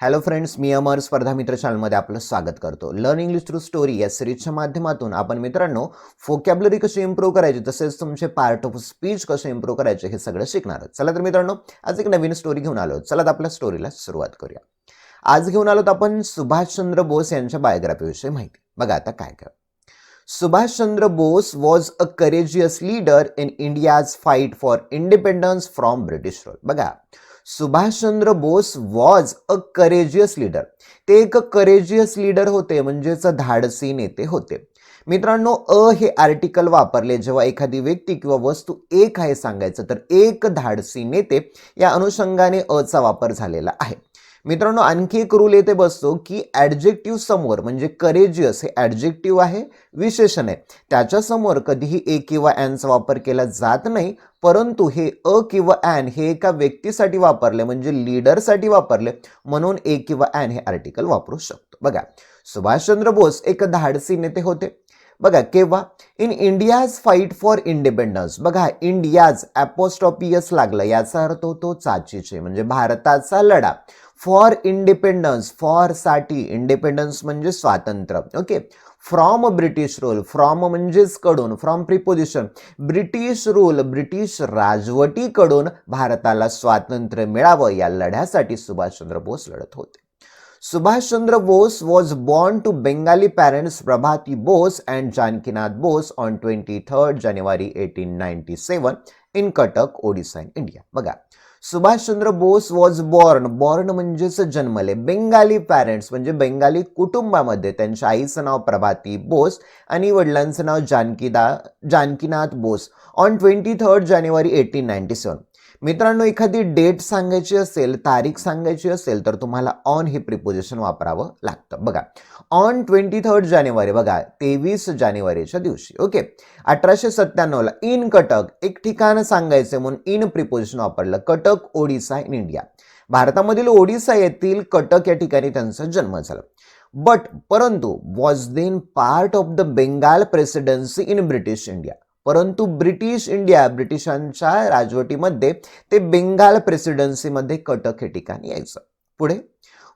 Hello friends, मी अमर स्पर्धा मित्र चॅनलमध्ये आपलं स्वागत करतो. लर्न इंग्लिश थ्रू स्टोरी या सिरीजच्या माध्यमातून आपण मित्रांनो व्होकॅब्युलरी कशी इम्प्रूव्ह करायची तसेच तुमचे पार्ट ऑफ स्पीच कसे इम्प्रूव्ह करायचे हे सगळं शिकणार आहोत. चला तर मित्रांनो, आज एक नवीन स्टोरी घेऊन आलो. चला तर आपल्या स्टोरीला सुरुवात करूया. आज घेऊन आलोत आपण सुभाषचंद्र बोस यांच्या बायोग्राफीविषयी माहिती. बघा आता काय काय. Subhashchandra Bose was a courageous leader in India's fight for independence from British rule. बघा, Subhashchandra Bose was a courageous leader. ते एक करेजियस लीडर होते, म्हणजेच धाडसी नेते होते. मित्रांनो, हे आर्टिकल वापरले जेव्हा एखादी व्यक्ती किंवा वस्तू एक आहे सांगायचं, तर एक धाडसी नेते या अनुषंगाने चा वापर झालेला आहे. मित्रांनो, आणखी एक रूल येथे बसतो की ॲडजेक्टिव्ह समोर, म्हणजे करेजियस हे ॲडजेक्टिव्ह आहे, विशेषण आहे, त्याच्या समोर कधीही ए किंवा ॲनचा वापर केला जात नाही. परंतु हे किंवा ॲन हे एका व्यक्तीसाठी वापरले, म्हणजे लीडरसाठी वापरले, म्हणून ए किंवा ॲन हे आर्टिकल वापरू शकतो. बघा, सुभाषचंद्र बोस एक धाडसी नेते होते. बघा, केव्हा? In India's fight for independence. बघा, इंडियाज ॲपोस्ट्रॉफी एस लागलं, याचा अर्थ होतो चाचीचे, म्हणजे भारताचा लढा. फॉर इंडिपेंडन्स, फॉर साठी, इंडिपेंडन्स म्हणजे स्वातंत्र्य. Okay. From British rule, from म्हणजेच कडून, from preposition, British rule, British राजवटीकडून भारताला स्वातंत्र्य मिळावं या लढ्यासाठी सुभाषचंद्र बोस लढत होते. Subhash Bose was born to Bengali parents Prabhati Bose and Janakinath Bose on 23rd January 1897 in Cuttack, Odisha in India. बघा, Subhashchandra Bose was born, born म्हणजेच जन्मले, बेंगाली पॅरेंट्स म्हणजे बेंगाली कुटुंबामध्ये. त्यांच्या आईचं नाव प्रभाती बोस आणि वडिलांचं नाव Janakinath Bose on 23rd January 1897. मित्रांनो, एखादी डेट सांगायची असेल, तारीख सांगायची असेल, तर तुम्हाला ऑन हे प्रिपोजिशन वापरावं लागतं. बघा, ऑन 23rd January, बघा 23 जानेवारीच्या दिवशी. ओके. 1897 ला इन कटक, एक ठिकाण सांगायचे म्हणून इन प्रिपोजिशन वापरलं. Cuttack, Odisha in India. भारतामधील ओडिसा येथील कटक या ठिकाणी त्यांचा जन्म झाला. परंतु was then part of the Bengal presidency in British India. परंतु ब्रिटिश इंडिया, ब्रिटिशांच्या राजवटीमध्ये ते बेंगाल प्रेसिडेन्सीमध्ये कटक हे ठिकाणी यायचं. पुढे,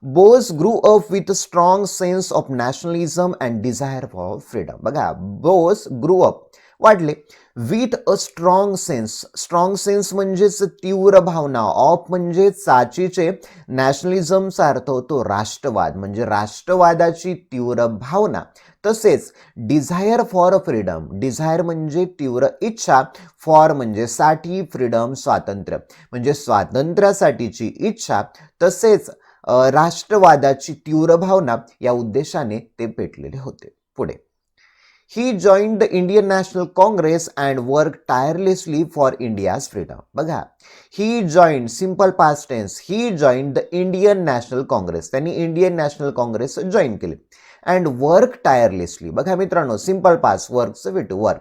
Bose grew up with strong sense of nationalism and desire for freedom. बघा, बोस ग्रू अप, वाढले, with a strong sense. Strong sense म्हणजेच तीव्र भावना, ऑफ म्हणजे चाचीचे, नॅशनलिझमचा अर्थ होतो राष्ट्रवाद, म्हणजे राष्ट्रवादाची तीव्र भावना. तसेच डिझायर फॉर फ्रीडम, डिझायर म्हणजे तीव्र इच्छा, फॉर म्हणजे साठी, फ्रीडम स्वातंत्र्य, म्हणजे स्वातंत्र्यासाठीची इच्छा, तसेच राष्ट्रवादाची तीव्र भावना या उद्देशाने ते पेटलेले होते. पुढे, he joined the Indian National Congress and work tirelessly for India's freedom. बघा, he joined, simple past tense, he joined the Indian National Congress, त्यांनी इंडियन नॅशनल काँग्रेस जॉईन केली. And work tirelessly. बघा मित्रांनो, सिंपल पास्ट, वर्कचं वेटू, work,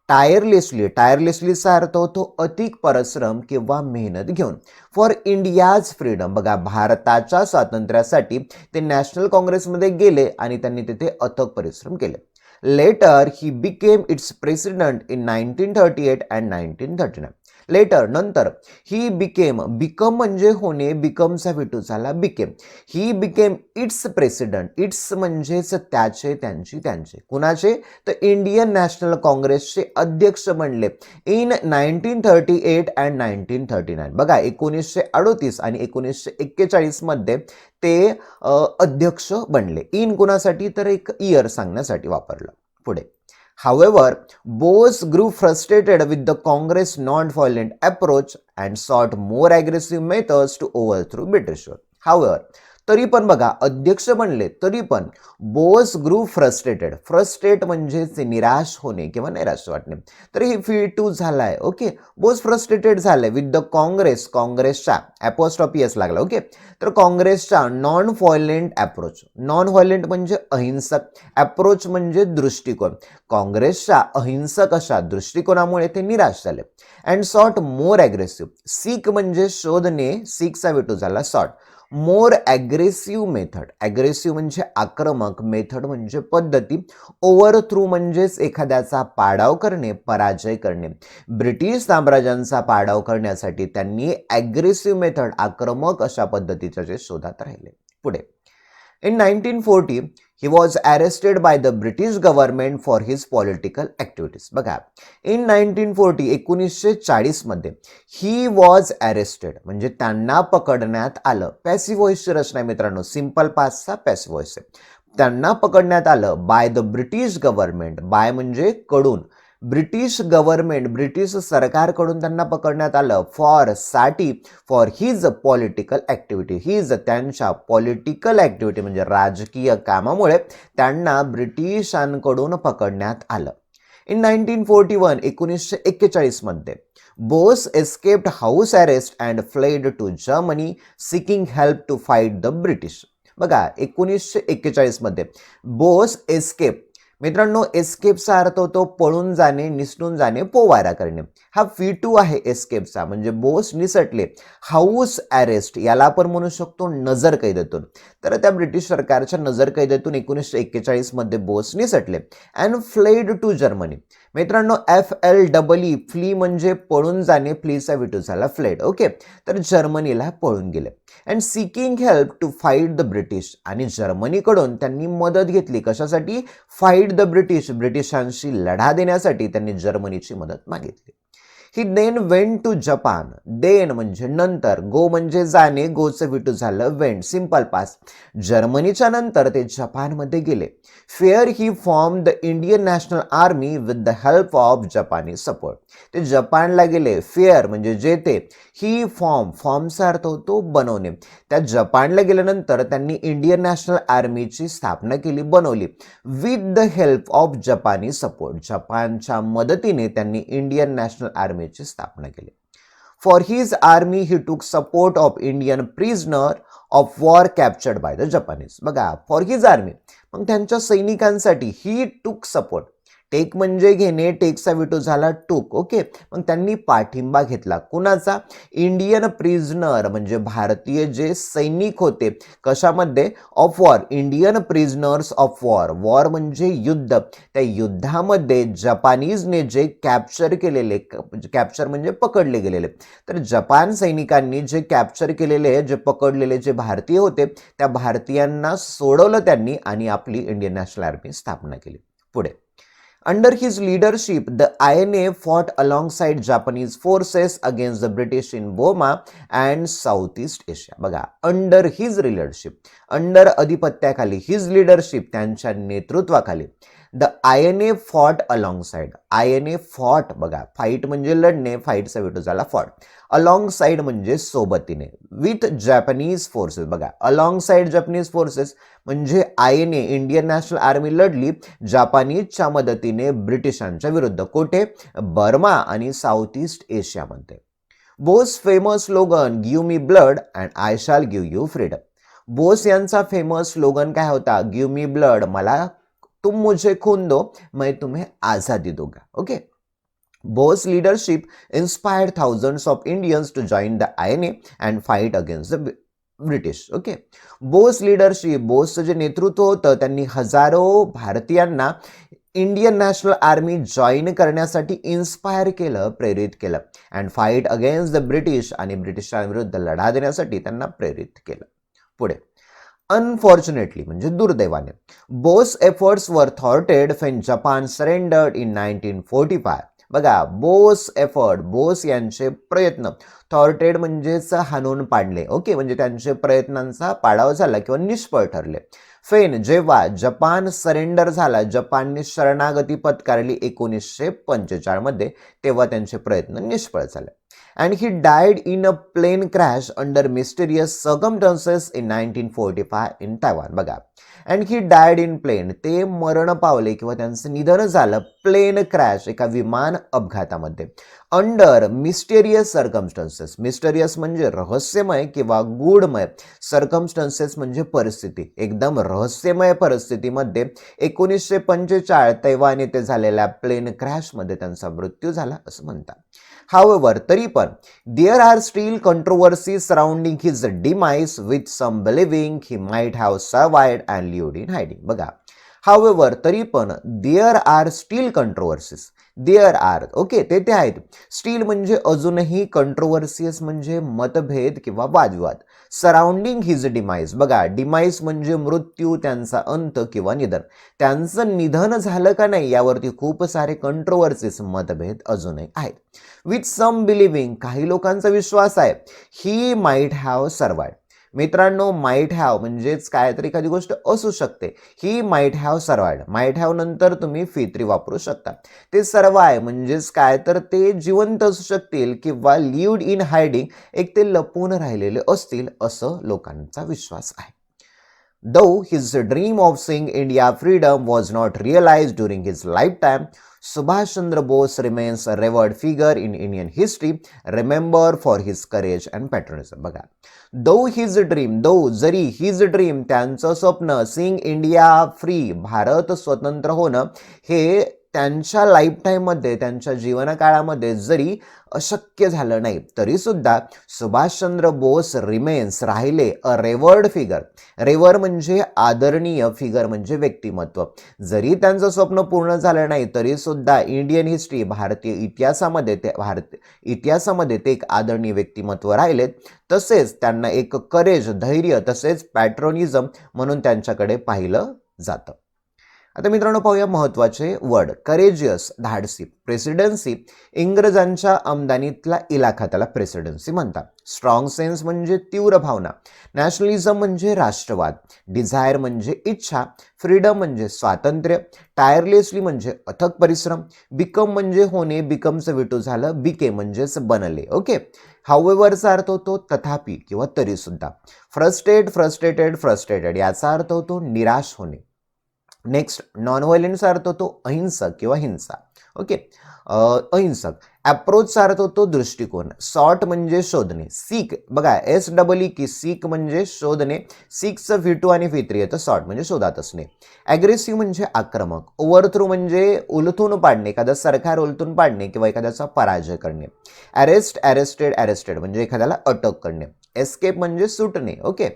tirelessly, टायरलेसलीचा अर्थ होतो अधिक परिश्रम किंवा मेहनत घेऊन. फॉर इंडियाज फ्रीडम, बघा भारताच्या स्वातंत्र्यासाठी ते नॅशनल काँग्रेसमध्ये गेले आणि त्यांनी तिथे अथक परिश्रम केले. Later he became its president in 1938 and 1939. Later, नंतर, ही बिकेम, बिकम म्हणजे होणे, बिकमचा भेटू झाला became. He became its president, its म्हणजेच त्याचे, त्यांची, त्यांचे, कुणाचे? तर इंडियन नॅशनल काँग्रेसचे अध्यक्ष बनले इन 1938 अँड 1939. बघा, 1938 आणि 1941 मध्ये ते अध्यक्ष बनले. इन कुणासाठी? तर एक इयर सांगण्यासाठी वापरलं. पुढे, however, Bose grew frustrated with the Congress' non-violent approach and sought more aggressive methods to overthrow British rule. However, तरी पण बघा, अध्यक्ष बनले तरी पण बोस ग्रू फ्रस्ट्रेटेड, फ्रस्ट्रेट म्हणजे निराश होणे किंवा नैराश वाटणे, तर हे फील टू झालाय. ओके, बोस फ्रस्ट्रेटेड झाले विथ द काँग्रेस, काँग्रेसच्या, ॲपोस्ट्रॉफी एस लागला. ओके, तर काँग्रेसच्या non violent approach, non violent म्हणजे अहिंसक, अप्रोच म्हणजे दृष्टिकोन, काँग्रेसच्या अहिंसक अशा दृष्टिकोनामुळे ते निराश झाले. And sought more aggressive, seek म्हणजे शोधणे, सीकचा वेटू झाला sought, more aggressive method, aggressive म्हणजे आक्रमक, मेथड म्हणजे पद्धती, ओव्हरथ्रू म्हणजेच एखाद्याचा पाडाव करणे, पराजय करणे. ब्रिटिश साम्राज्यांचा पाडाव करण्यासाठी त्यांनी ॲग्रेसिव्ह मेथड, आक्रमक अशा पद्धतीच्या जे शोधात राहिले. पुढे. In 1940, he was arrested by the British government for his political activities. बघा, in 1940 1940 मध्ये he was arrested म्हणजे त्यांना पकडण्यात आलं. पॅसिव्ह व्हॉइसची रचना आहे मित्रांनो, सिंपल पास्टचा पॅसिव्ह व्हॉइस आहे. त्यांना पकडण्यात आलं by the British government. By म्हणजे कडून, ब्रिटिश गव्हर्नमेंट ब्रिटिश सरकारकडून त्यांना पकडण्यात आलं for his political activity. His त्यांच्या पॉलिटिकल ऍक्टिव्हिटी म्हणजे राजकीय कामामुळे त्यांना ब्रिटिशांकडून पकडण्यात आलं. इन 1941 1941 मध्ये Bose escaped house arrest and fled to Germany seeking help to fight the British. बघा, 1941 मध्ये बोस एस्केप, मित्रांनो एस्केपचा अर्थ होतो पळून जाणे, निसटून जाणे, पोवारा करणे. हा V2 आहे एस्केपचा, म्हणजे बोस निसटले. हाऊस अरेस्ट याला आपण म्हणू शकतो नजरकैदेतून. तर त्या ब्रिटिश सरकारच्या नजरकैदेतून 1941 मध्ये बोस निसटले. And fled to Germany. मित्रांनो FLEE फ्ली म्हणजे पळून जाणे, फ्लीचा V2 झाला फ्लेड. ओके, तर जर्मनीला पळून गेले. And seeking help to fight the British. आणि जर्मनीकडून त्यांनी मदत घेतली. कशासाठी? फाईट द ब्रिटिश, ब्रिटिशांशी लढा देण्यासाठी त्यांनी जर्मनीची मदत मागितली. He then went to Japan. Then म्हणजे नंतर, गो म्हणजे जाणे, गोचं V2 झालं वेंट, सिंपल पास्ट. जर्मनीच्या नंतर ते जपानमध्ये गेले. Fair he form the Indian National army with the help of जपानी सपोर्ट. ते जपानला गेले. फेअर म्हणजे जेथे, ही फॉर्मचा अर्थ होतो बनवणे. त्या जपानला गेल्यानंतर त्यांनी इंडियन नॅशनल आर्मीची स्थापना केली, बनवली. विथ द हेल्प ऑफ जपानी सपोर्ट. जपानच्या मदतीने त्यांनी इंडियन नॅशनल आर्मीची स्थापना केली. फॉर हिज आर्मी ही टूक support of Indian prisoner of war captured by the Japanese. बघा, फॉर हिज आर्मी, मग त्यांच्या सैनिकांसाठी ही टूक सपोर्ट. टेक म्हणजे घेणे, टेकचा V2 झाला टूक. ओके, मग त्यांनी पाठिंबा घेतला. कुणाचा? इंडियन प्रिझनर म्हणजे भारतीय जे सैनिक होते. कशामध्ये? Of war, Indian prisoners of war. War म्हणजे युद्ध. त्या युद्धामध्ये जपानीजने जे कॅप्चर केलेले, कॅप्चर म्हणजे पकडले गेलेले, तर जपान सैनिकांनी जे कॅप्चर केलेले, जे पकडलेले जे भारतीय होते, त्या भारतीयांना सोडवलं त्यांनी आणि आपली इंडियन नॅशनल आर्मी स्थापना केली. पुढे. Under his leadership, the INA fought alongside Japanese forces against the British in Burma and Southeast Asia. बघा, under his leadership, under अधिपत्याखाली, his leadership त्यांच्या नेतृत्वाखाली, the INA fought alongside. INA fought, बघा, fight म्हणजे लढणे, फाईटचा V2 झाला fought. Alongside म्हणजे सोबतीने. With Japanese forces. बघा, अलोंगसाइड जॅपनीज फोर्सेस म्हणजे INA इंडियन नॅशनल आर्मी लढली जपानीजच्या मदतीने ब्रिटिशांच्या विरुद्ध. कोठे? बर्मा आणि साऊथ ईस्ट एशियामध्ये. Bose famous slogan give me blood and I shall give you freedom. Bose यांचा फेमस स्लोगन काय होता? गिव्ह मी ब्लड, मला, तुम मुझे खून दो, मैं तुम्हें आजादी दूंगा. Okay. Bose leadership inspired thousands of Indians to join the INA and fight against the British. Okay. Bose leadership, बोसचं जे नेतृत्व होतं, त्यांनी हजारो भारतीयांना इंडियन नॅशनल आर्मी जॉईन करण्यासाठी इन्स्पायर केलं, प्रेरित केलं. And fight against the British, आणि ब्रिटिशांविरुद्ध लढा देण्यासाठी त्यांना प्रेरित केलं. पुढे. अनफॉर्च्युनेटली म्हणजे दुर्दैवाने, Bose efforts were thwarted when Japan surrendered in 1945. बघा, बोस एफर्ट, बोस यांचे प्रयत्न, थॉर्टेड म्हणजेच हाणून पाडले. ओके, म्हणजे त्यांचे प्रयत्नांचा पाडाव झाला किंवा निष्फळ ठरले. फेन जेव्हा जपान सरेंडर झाला, जपानने शरणागती पत्कारली 1945 मध्ये, तेव्हा त्यांचे प्रयत्न निष्फळ झाले. And he died in a plane crash under mysterious circumstances in 1945 in Taiwan. बघा, and he died in plane, ते मरण पावले किंवा त्यांचं निधन झालं प्लेन क्रॅश, एका विमान अपघातामध्ये. अंडर मिस्टेरियस सर्कमस्टन्सेस, मिस्टेरियस म्हणजे रहस्यमय किंवा गूढमय, सर्कमस्टन्सेस म्हणजे परिस्थिती, एकदम रहस्यमय परिस्थितीमध्ये 1945 तैवान येथे झालेल्या प्लेन क्रॅशमध्ये त्यांचा मृत्यू झाला असं म्हणतात. However, तरी पण there are still controversies surrounding his demise, with some believing he might have survived and lived in hiding. बघा, however, तरी पण there are still controversies. there are, okay, तेथे आहेत. स्टील म्हणजे अजूनही, कंट्रोवर्सियस म्हणजे मतभेद किंवा वादविवाद. सराउंडिंग हिज डिमाइज, बघा डिमाइज म्हणजे मृत्यू, त्यांचा अंत किंवा निधन. त्यांचं निधन झालं का नाही यावरती खूप सारे कंट्रोवर्सीज, मतभेद अजूनही आहेत. विथ सम बिलिव्हिंग, काही लोकांचा विश्वास आहे, ही माइट हॅव सर्वाइव्ड. मित्रांनो, माइट हॅव म्हणजेच काय तर एखादी गोष्ट असू शकते. He might have survived, might have नंतर तुम्ही फित्री वापरू शकता. ते सर्वाय म्हणजेच काय तर ते जिवंत असू शकतील किंवा लिव्ड इन हायडिंग, एक ते लपून राहिलेले असतील असं लोकांचा विश्वास आहे. Though his dream of seeing India freedom was not realized during his lifetime, Subhash Chandra Bose remains a revered figure in Indian history, remembered for his courage and patriotism. बघा, though his dream, though जरी his dream त्यांचं स्वप्न, seeing India free, Bharat स्वतंत्र होणं, हे त्यांच्या लाईफटाईममध्ये, त्यांच्या जीवनकाळामध्ये जरी अशक्य झालं नाही, तरी सुद्धा सुभाषचंद्र बोस रिमेन्स, राहिले, अ रेवर्ड फिगर. रेवर म्हणजे आदरणीय, फिगर म्हणजे व्यक्तिमत्व. जरी त्यांचं स्वप्न पूर्ण झालं नाही तरी सुद्धा इंडियन हिस्ट्री, भारतीय इतिहासामध्ये ते एक आदरणीय व्यक्तिमत्व राहिलेत. तसेच त्यांना एक करेज, धैर्य, तसेच पॅट्रोनिझम म्हणून त्यांच्याकडे पाहिलं जातं. आता मित्रांनो पाहूया महत्त्वाचे वर्ड. करेजियस, धाडसी. प्रेसिडेन्सी, इंग्रजांच्या आमदानीतला इलाखा, त्याला प्रेसिडेन्सी म्हणतात. स्ट्रॉंग सेन्स म्हणजे तीव्र भावना. नॅशनलिझम म्हणजे राष्ट्रवाद. डिझायर म्हणजे इच्छा. फ्रीडम म्हणजे स्वातंत्र्य. टायरलेसली म्हणजे अथक परिश्रम. बिकम म्हणजे होणे, बिकमचं विटू झालं, बिके म्हणजेच बनले. ओके. हाउएव्हरचा अर्थ होतो तथापि किंवा तरी सुद्धा. फ्रस्ट्रेटेड याचा अर्थ होतो निराश होणे. नेक्स्ट, नॉन व्हायलेंटचा अर्थ होतो अहिंसक किंवा हिंसा. ओके, अहिंसक. अप्रोचचा अर्थ होतो दृष्टिकोन. सॉर्ट म्हणजे शोधणे. सीक, बघा SEE की सीक म्हणजे शोधणे. सीकचं V2 आणि V3 येतं, सॉर्ट म्हणजे शोधात असणे. ॲग्रेसिव्ह म्हणजे आक्रमक. ओव्हरथ्रो म्हणजे उलथून पाडणे, एखादं सरकार उलथून पाडणे किंवा एखाद्याचा पराजय करणे. अरेस्टेड म्हणजे एखाद्याला अटक करणे. एस्केप म्हणजे सुटणे. ओके.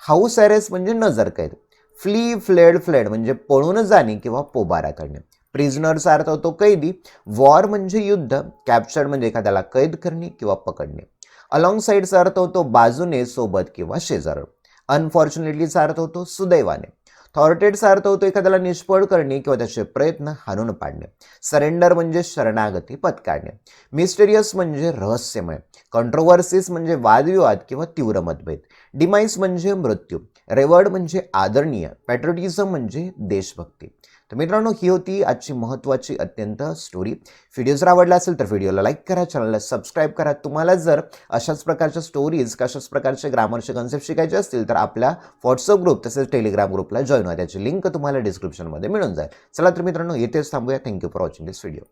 हाऊस अरेस्ट म्हणजे नजर कैद. फ्लेड म्हणजे पळून जाणे किंवा पोबारा करणे. प्रिझनरचा अर्थ होतो कैदी. वॉर म्हणजे युद्ध. कॅप्चर्ड म्हणजे एखाद्याला कैद करणे किंवा पकडणे. अलॉंग साईडचा अर्थ होतो बाजूने, सोबत किंवा शेजारी. अनफॉर्च्युनेटलीचा अर्थ होतो सुदैवाने. थॉर्टेडचा अर्थ होतो एखाद्याला निष्फळ करणे किंवा त्याचे प्रयत्न हाणून पाडणे. सरेंडर म्हणजे शरणागती पत्करणे. मिस्टेरियस म्हणजे रहस्यमय. कंट्रोवर्सीज म्हणजे वादविवाद किंवा तीव्र मतभेद. डिमाइस म्हणजे मृत्यू. रेवर्ड म्हणजे आदरणीय. पॅट्रियोटिझम म्हणजे देशभक्ती. तर मित्रांनो, ही होती आजची महत्त्वाची अत्यंत स्टोरी. व्हिडिओ जर आवडला असेल तर व्हिडिओला लाईक करा, चॅनलला सबस्क्राईब करा. तुम्हाला जर अशाच प्रकारच्या स्टोरीज, कशाच प्रकारचे ग्रामरचे कन्सेप्ट शिकायचे असतील तर आपल्या व्हॉट्सअप ग्रुप तसेच टेलिग्राम ग्रुपला जॉईन व्हा. त्याची लिंक तुम्हाला डिस्क्रिप्शनमध्ये मिळून जाईल. चला तर मित्रांनो, येथेच थांबूया. Thank you for watching this video.